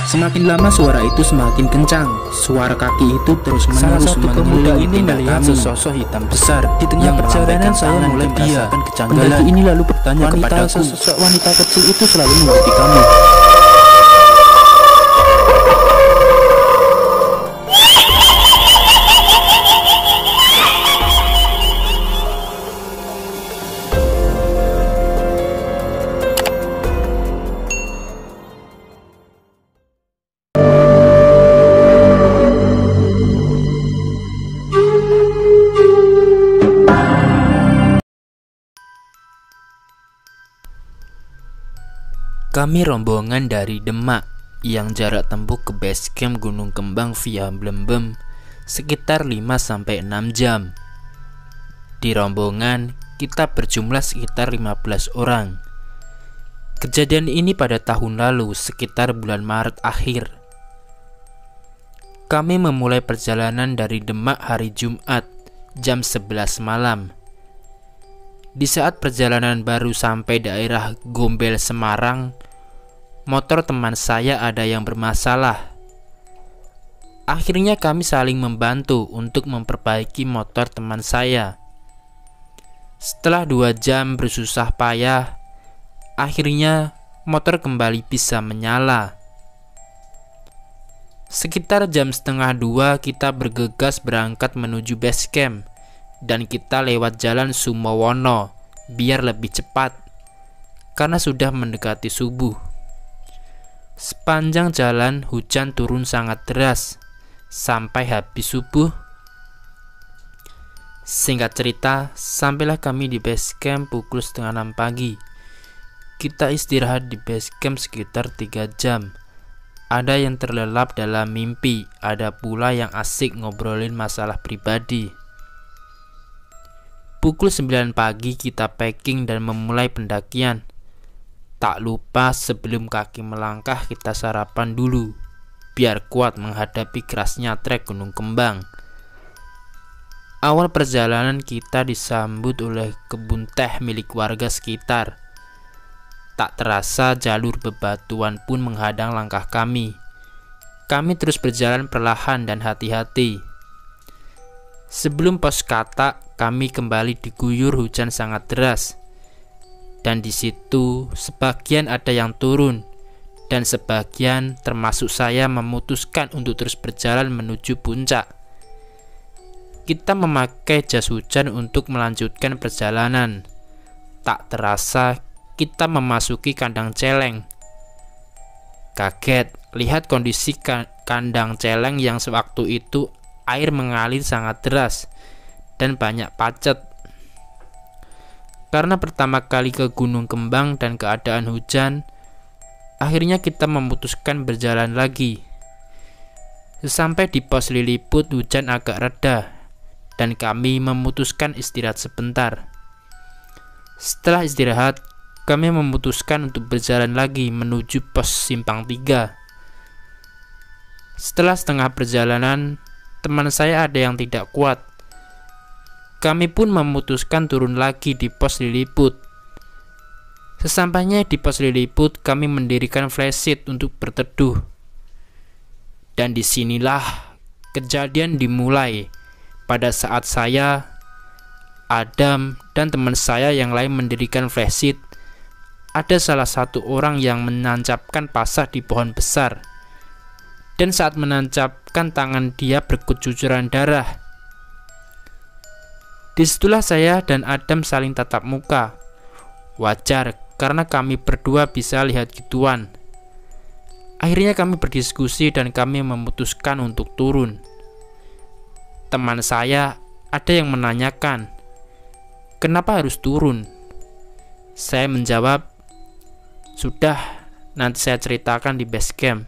Semakin lama suara itu semakin kencang. Suara kaki itu terus-menerus mengelilingi melihat sesosok hitam besar. Di tengah perjalanan saya mulai merasakan kejanggalan. Pendaki ini lalu bertanya kepadaku, sosok wanita kecil itu selalu mengikuti kamu? Kami rombongan dari Demak yang jarak tempuh ke base camp Gunung Kembang via Blembem sekitar 5-6 jam. Di rombongan kita berjumlah sekitar 15 orang. Kejadian ini pada tahun lalu sekitar bulan Maret akhir. Kami memulai perjalanan dari Demak hari Jumat jam 11 malam. Di saat perjalanan baru sampai daerah Gombel Semarang, motor teman saya ada yang bermasalah. Akhirnya kami saling membantu untuk memperbaiki motor teman saya. Setelah 2 jam bersusah payah, akhirnya motor kembali bisa menyala. Sekitar jam setengah 2 kita bergegas berangkat menuju base camp, dan kita lewat jalan Sumowono biar lebih cepat karena sudah mendekati subuh. Sepanjang jalan hujan turun sangat deras sampai habis subuh. Singkat cerita, sampailah kami di base camp pukul setengah 6 pagi. Kita istirahat di base camp sekitar 3 jam. Ada yang terlelap dalam mimpi, ada pula yang asik ngobrolin masalah pribadi. Pukul 9 pagi kita packing dan memulai pendakian. Tak lupa sebelum kaki melangkah kita sarapan dulu, biar kuat menghadapi kerasnya trek Gunung Kembang. Awal perjalanan kita disambut oleh kebun teh milik warga sekitar. Tak terasa jalur bebatuan pun menghadang langkah kami. Kami terus berjalan perlahan dan hati-hati. Sebelum pos katak, kami kembali diguyur hujan sangat deras. Dan di situ sebagian ada yang turun, dan sebagian termasuk saya memutuskan untuk terus berjalan menuju puncak. Kita memakai jas hujan untuk melanjutkan perjalanan. Tak terasa kita memasuki kandang celeng. Kaget lihat kondisi kandang celeng yang sewaktu itu air mengalir sangat deras dan banyak pacet. Karena pertama kali ke Gunung Kembang dan keadaan hujan, akhirnya kita memutuskan berjalan lagi. Sesampai di pos Liliput, hujan agak reda dan kami memutuskan istirahat sebentar. Setelah istirahat, kami memutuskan untuk berjalan lagi menuju pos Simpang 3. Setelah setengah perjalanan, teman saya ada yang tidak kuat. Kami pun memutuskan turun lagi di pos Liliput. Sesampainya di pos Liliput, kami mendirikan flashlight untuk berteduh. Dan disinilah kejadian dimulai. Pada saat saya, Adam, dan teman saya yang lain mendirikan flashlight, ada salah satu orang yang menancapkan pasak di pohon besar. Dan saat menancapkan, tangan dia berkecucuran darah. Disitulah saya dan Adam saling tatap muka. Wajar, karena kami berdua bisa lihat gituan. Akhirnya kami berdiskusi dan kami memutuskan untuk turun. Teman saya ada yang menanyakan, kenapa harus turun? Saya menjawab, sudah, nanti saya ceritakan di base camp.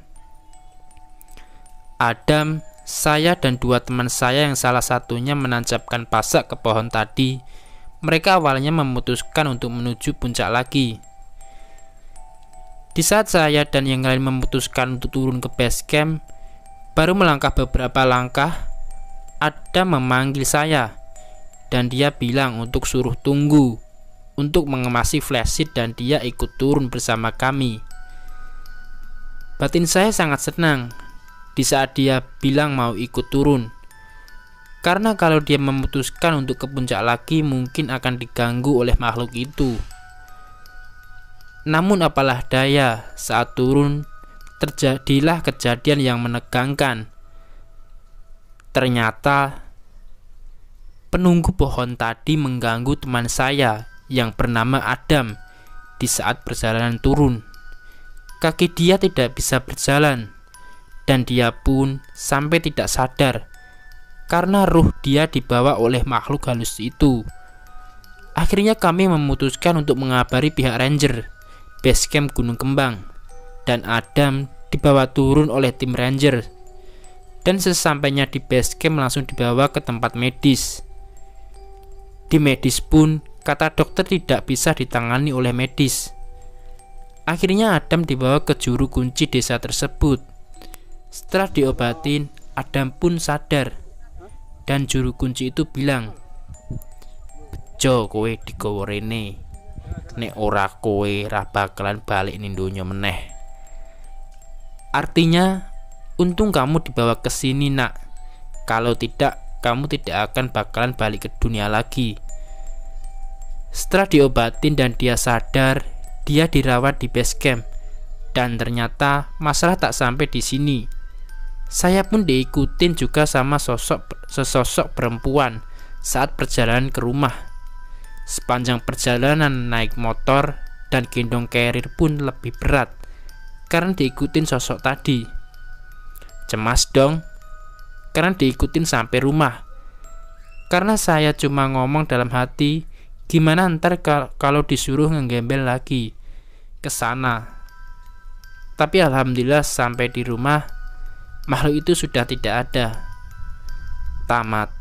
Adam, saya dan 2 teman saya yang salah satunya menancapkan pasak ke pohon tadi, mereka awalnya memutuskan untuk menuju puncak lagi. Di saat saya dan yang lain memutuskan untuk turun ke base camp, baru melangkah beberapa langkah, Adam memanggil saya, dan dia bilang untuk suruh tunggu, untuk mengemasi flashlight dan dia ikut turun bersama kami. Batin saya sangat senang di saat dia bilang mau ikut turun. Karena kalau dia memutuskan untuk ke puncak lagi mungkin akan diganggu oleh makhluk itu. Namun apalah daya, saat turun terjadilah kejadian yang menegangkan. Ternyata penunggu pohon tadi mengganggu teman saya yang bernama Adam di saat perjalanan turun. Kaki dia tidak bisa berjalan dan dia pun sampai tidak sadar karena ruh dia dibawa oleh makhluk halus itu. Akhirnya kami memutuskan untuk mengabari pihak ranger base camp Gunung Kembang, dan Adam dibawa turun oleh tim ranger. Dan sesampainya di base camp langsung dibawa ke tempat medis. Di medis pun kata dokter tidak bisa ditangani oleh medis. Akhirnya Adam dibawa ke juru kunci desa tersebut. Setelah diobatin, Adam pun sadar. Dan juru kunci itu bilang, "Bejo kowe digawa rene. Nek ora kowe ra bakalan balik ning donya meneh." Artinya, untung kamu dibawa ke sini, Nak. Kalau tidak, kamu tidak akan bakalan balik ke dunia lagi. Setelah diobatin dan dia sadar, dia dirawat di base camp. Dan ternyata masalah tak sampai di sini. Saya pun diikutin juga sama sesosok perempuan saat perjalanan ke rumah. Sepanjang perjalanan naik motor dan gendong carrier pun lebih berat karena diikutin sosok tadi. Cemas dong, karena diikutin sampai rumah. Karena saya cuma ngomong dalam hati, gimana ntar kalau disuruh ngegembel lagi ke sana. Tapi alhamdulillah sampai di rumah makhluk itu sudah tidak ada. Tamat.